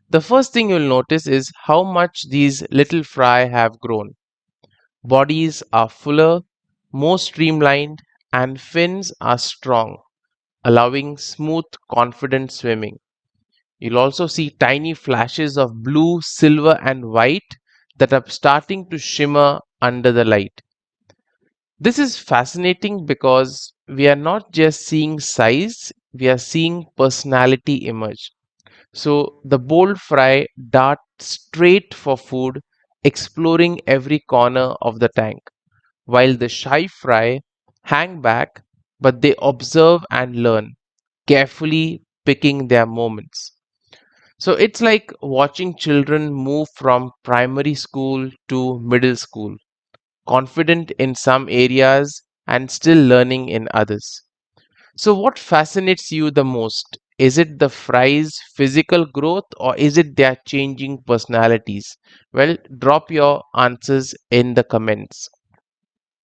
The first thing you'll notice is how much these little fry have grown. Bodies are fuller, more streamlined, and fins are strong, allowing smooth, confident swimming. You'll also see tiny flashes of blue, silver, and white that are starting to shimmer under the light. This is fascinating because we are not just seeing size, we are seeing personality emerge. So the bold fry dart straight for food, exploring every corner of the tank, while the shy fry hang back, but they observe and learn, carefully picking their moments. So it's like watching children move from primary school to middle school, confident in some areas and still learning in others. So, what fascinates you the most? Is it the fry's physical growth or is it their changing personalities? Well, drop your answers in the comments.